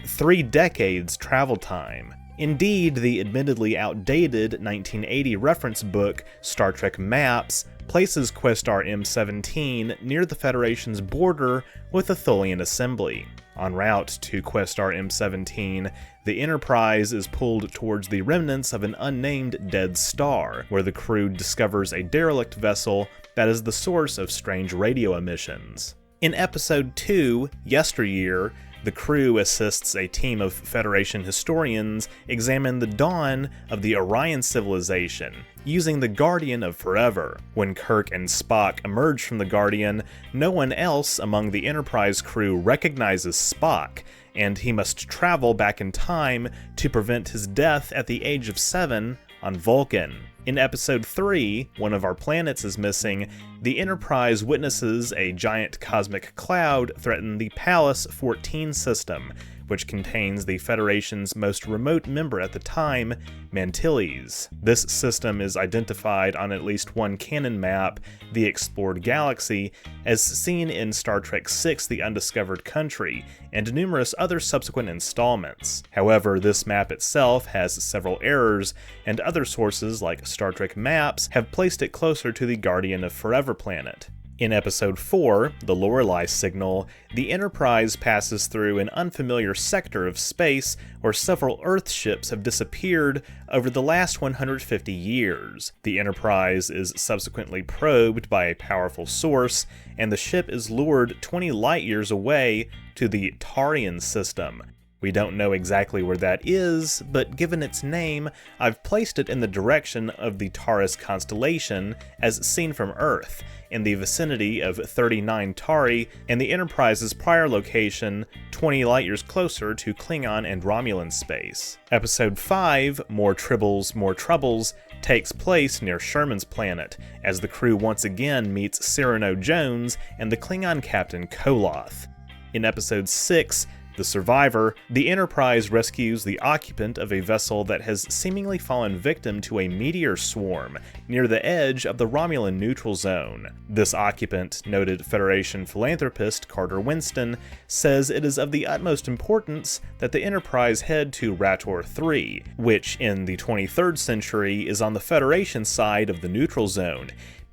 3 decades travel time. Indeed, the admittedly outdated 1980 reference book, Star Trek Maps, places Questar M17 near the Federation's border with the Tholian Assembly. En route to Questar M17, the Enterprise is pulled towards the remnants of an unnamed dead star, where the crew discovers a derelict vessel that is the source of strange radio emissions. In Episode 2, Yesteryear, the crew assists a team of Federation historians examine the dawn of the Orion civilization, using the Guardian of Forever. When Kirk and Spock emerge from the Guardian, no one else among the Enterprise crew recognizes Spock, and he must travel back in time to prevent his death at the age of 7 on Vulcan. In Episode 3, one of our planets is missing, the Enterprise witnesses a giant cosmic cloud threaten the Pallas 14 system, which contains the Federation's most remote member at the time, Mantilles. This system is identified on at least one canon map, the Explored Galaxy, as seen in Star Trek VI: The Undiscovered Country, and numerous other subsequent installments. However, this map itself has several errors, and other sources like Star Trek Maps have placed it closer to the Guardian of Forever planet. In Episode 4, The Lorelei Signal, the Enterprise passes through an unfamiliar sector of space where several Earth ships have disappeared over the last 150 years. The Enterprise is subsequently probed by a powerful source, and the ship is lured 20 light-years away to the Tarian system. We don't know exactly where that is, but given its name, I've placed it in the direction of the Taurus constellation as seen from Earth, in the vicinity of 39 Tari, and the Enterprise's prior location 20 light-years closer to Klingon and Romulan space. Episode 5, More Tribbles, More Troubles, takes place near Sherman's planet, as the crew once again meets Cyrano Jones and the Klingon captain Koloth. In Episode 6, The Survivor, the Enterprise rescues the occupant of a vessel that has seemingly fallen victim to a meteor swarm near the edge of the Romulan neutral zone. This occupant, noted Federation philanthropist Carter Winston, says it is of the utmost importance that the Enterprise head to Rator 3, which in the 23rd century is on the Federation side of the neutral zone,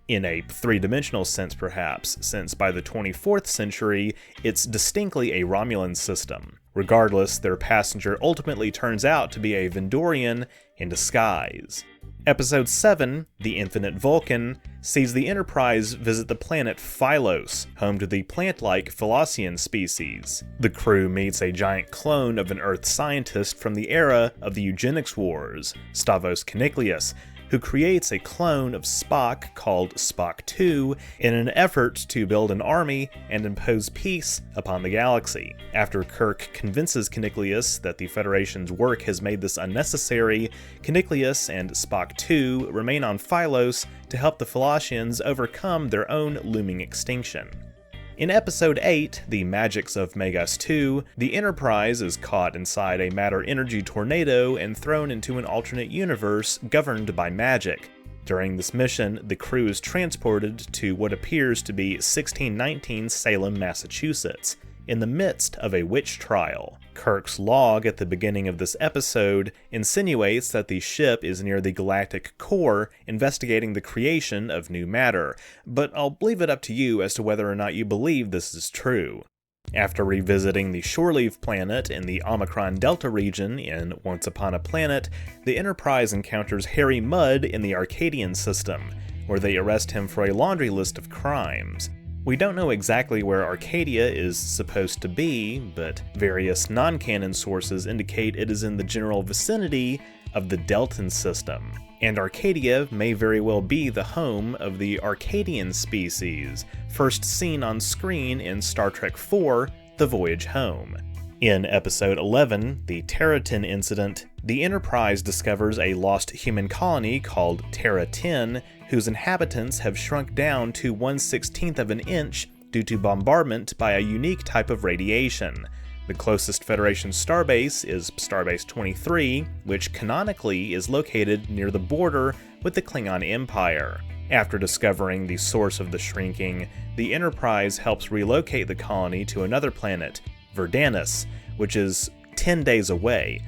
in a three-dimensional sense perhaps, since by the 24th century, it's distinctly a Romulan system. Regardless, their passenger ultimately turns out to be a Vendorian in disguise. Episode 7, The Infinite Vulcan, sees the Enterprise visit the planet Phylos, home to the plant-like Philocean species. The crew meets a giant clone of an Earth scientist from the era of the Eugenics Wars, Stavros Caniclius, who creates a clone of Spock called Spock 2 in an effort to build an army and impose peace upon the galaxy. After Kirk convinces Caniclius that the Federation's work has made this unnecessary, Caniclius and Spock 2 remain on Phylos to help the Phylosians overcome their own looming extinction. In Episode 8, The Magics of Megas 2, the Enterprise is caught inside a matter-energy tornado and thrown into an alternate universe governed by magic. During this mission, the crew is transported to what appears to be 1619 Salem, Massachusetts, in the midst of a witch trial. Kirk's log at the beginning of this episode insinuates that the ship is near the galactic core investigating the creation of new matter, but I'll leave it up to you as to whether or not you believe this is true. After revisiting the Shoreleave planet in the Omicron Delta region in Once Upon a Planet, the Enterprise encounters Harry Mudd in the Arcadian system, where they arrest him for a laundry list of crimes. We don't know exactly where Arcadia is supposed to be, but various non-canon sources indicate it is in the general vicinity of the Deltan system, and Arcadia may very well be the home of the Arcadian species, first seen on screen in Star Trek IV: The Voyage Home. In Episode 11, The Terra-10 Incident, the Enterprise discovers a lost human colony called Terra-10, whose inhabitants have shrunk down to 1/16 of an inch due to bombardment by a unique type of radiation. The closest Federation starbase is Starbase 23, which canonically is located near the border with the Klingon Empire. After discovering the source of the shrinking, the Enterprise helps relocate the colony to another planet, Verdanus, which is 10 days away.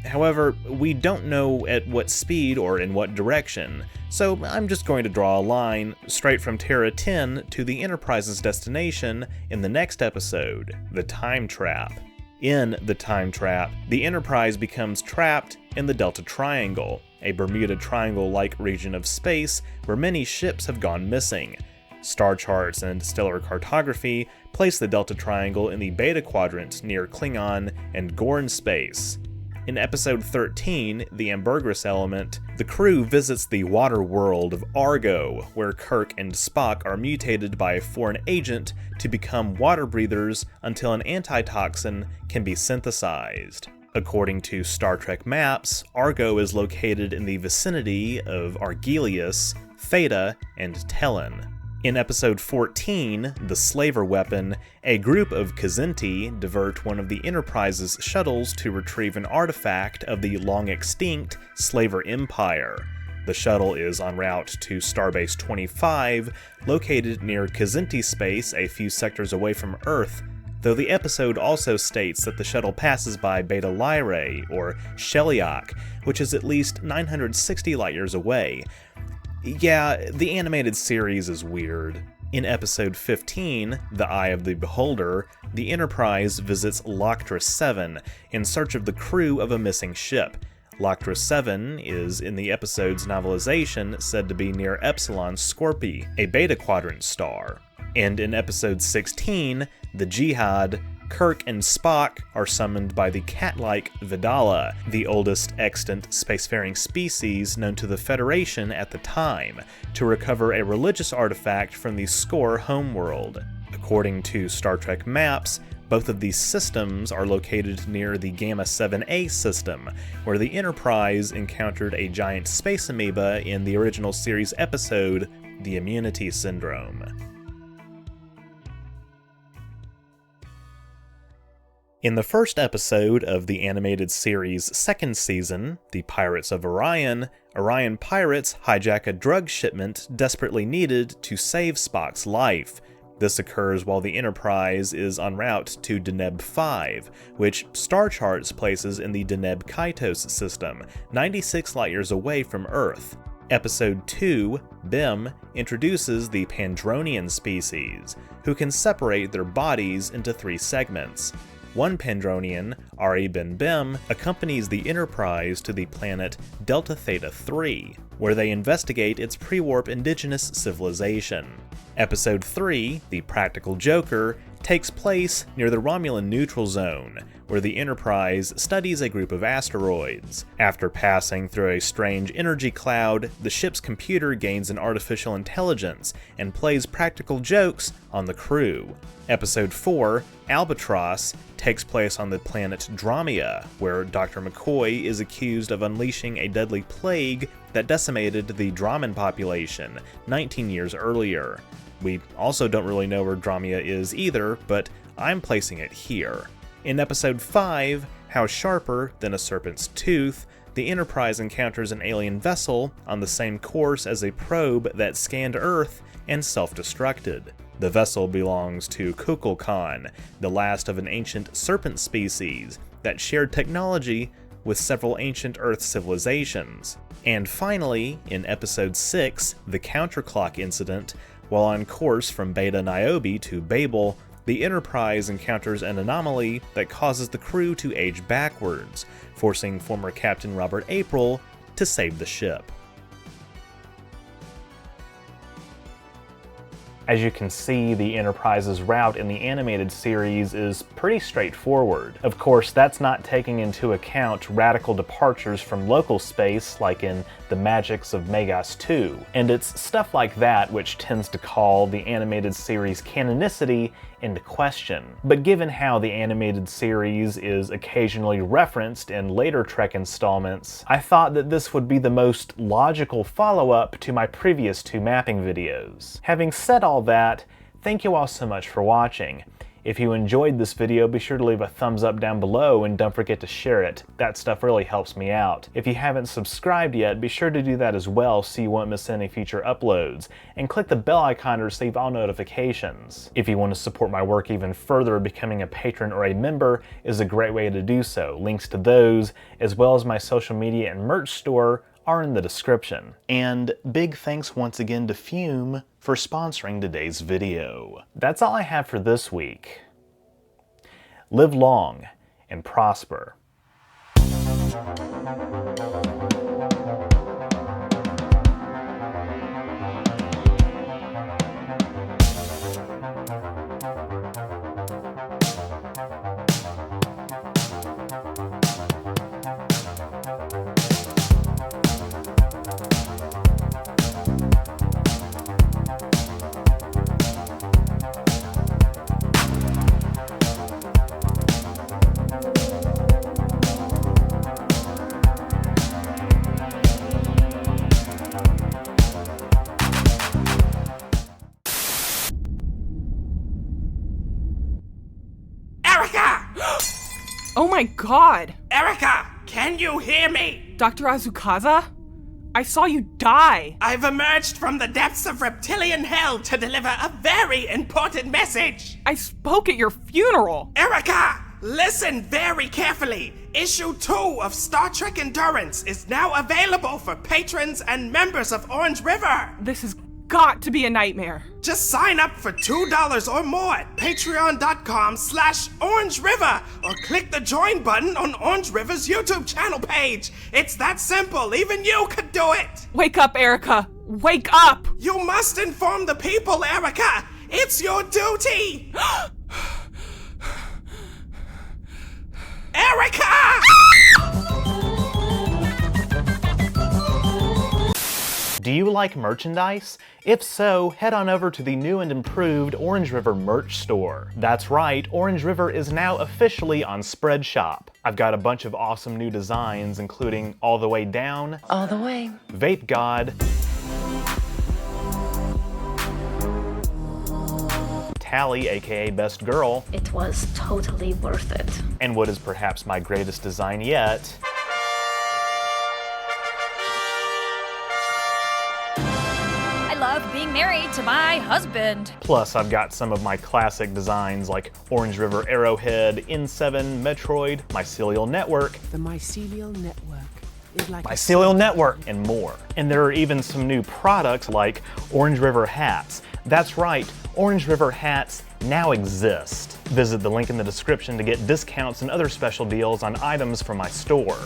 However, we don't know at what speed or in what direction, so I'm just going to draw a line straight from Terra-10 to the Enterprise's destination in the next episode, The Time Trap. In The Time Trap, the Enterprise becomes trapped in the Delta Triangle, a Bermuda Triangle-like region of space where many ships have gone missing. Star charts and stellar cartography place the Delta Triangle in the Beta Quadrant near Klingon and Gorn space. In Episode 13, The Ambergris Element, the crew visits the water world of Argo, where Kirk and Spock are mutated by a foreign agent to become water breathers until an antitoxin can be synthesized. According to Star Trek maps, Argo is located in the vicinity of Argelius, Theta, and Tellin. In episode 14, The Slaver Weapon, a group of Kzinti divert one of the Enterprise's shuttles to retrieve an artifact of the long-extinct Slaver Empire. The shuttle is en route to Starbase 25, located near Kzinti space a few sectors away from Earth, though the episode also states that the shuttle passes by Beta Lyrae, or Sheliak, which is at least 960 light-years away. Yeah, the animated series is weird. In episode 15, The Eye of the Beholder, the Enterprise visits Loctra 7 in search of the crew of a missing ship. Loctra 7 is, in the episode's novelization, said to be near Epsilon Scorpii, a Beta Quadrant star. And in episode 16, The Jihad, Kirk and Spock are summoned by the cat-like Vidala, the oldest extant spacefaring species known to the Federation at the time, to recover a religious artifact from the Skor homeworld. According to Star Trek maps, both of these systems are located near the Gamma 7A system, where the Enterprise encountered a giant space amoeba in the original series episode, The Immunity Syndrome. In the first episode of the animated series' second season, The Pirates of Orion, Orion pirates hijack a drug shipment desperately needed to save Spock's life. This occurs while the Enterprise is en route to Deneb 5, which Star Charts places in the Deneb Kaitos system, 96 light-years away from Earth. Episode 2, Bim, introduces the Pandronian species, who can separate their bodies into 3 segments. One Pandronian, Ari Ben Bim, accompanies the Enterprise to the planet Delta Theta 3, where they investigate its pre-warp indigenous civilization. Episode 3, The Practical Joker, takes place near the Romulan Neutral Zone, where the Enterprise studies a group of asteroids. After passing through a strange energy cloud, the ship's computer gains an artificial intelligence and plays practical jokes on the crew. Episode 4, Albatross, takes place on the planet Dromia, where Dr. McCoy is accused of unleashing a deadly plague that decimated the Droman population 19 years earlier. We also don't really know where Dromia is either, but I'm placing it here. In episode 5, How Sharper Than a Serpent's Tooth, the Enterprise encounters an alien vessel on the same course as a probe that scanned Earth and self-destructed. The vessel belongs to Kukulkan, the last of an ancient serpent species that shared technology with several ancient Earth civilizations. And finally, in episode 6, The Counterclock Incident, while on course from Beta Niobe to Babel, the Enterprise encounters an anomaly that causes the crew to age backwards, forcing former Captain Robert April to save the ship. As you can see, the Enterprise's route in the animated series is pretty straightforward. Of course, that's not taking into account radical departures from local space like in The Magics of Megas 2. And it's stuff like that which tends to call the animated series' canonicity into question. But given how the animated series is occasionally referenced in later Trek installments, I thought that this would be the most logical follow-up to my previous 2 mapping videos. Having said all that, thank you all so much for watching. If you enjoyed this video, be sure to leave a thumbs up down below and don't forget to share it. That stuff really helps me out. If you haven't subscribed yet, be sure to do that as well so you won't miss any future uploads, and click the bell icon to receive all notifications. If you want to support my work even further, becoming a patron or a member is a great way to do so. Links to those, as well as my social media and merch store, are in the description. And big thanks once again to Fume for sponsoring today's video. That's all I have for this week. Live long and prosper. Oh my god! Erica, can you hear me? Dr. Azukaza? I saw you die! I've emerged from the depths of reptilian hell to deliver a very important message. I spoke at your funeral! Erica, listen very carefully. Issue 2 of Star Trek Endurance is now available for patrons and members of Orange River. This has got to be a nightmare. Just sign up for $2 or more at patreon.com/OrangeRiver or click the join button on Orange River's YouTube channel page. It's that simple, even you could do it. Wake up, Erica! Wake up! You must inform the people, Erica. It's your duty. Erica! Do you like merchandise? If so, head on over to the new and improved Orange River merch store. That's right, Orange River is now officially on Spreadshop. I've got a bunch of awesome new designs, including All the Way Down, All the way. Vape God, Tally, aka Best Girl, It was totally worth it. and what is perhaps my greatest design yet, I love being married to my husband. plus I've got some of my classic designs like Orange River Arrowhead, N7, Metroid, Mycelial Network, The mycelial network is like Mycelial Network, and more. And there are even some new products like Orange River hats. That's right, Orange River hats now exist. Visit the link in the description to get discounts and other special deals on items from my store.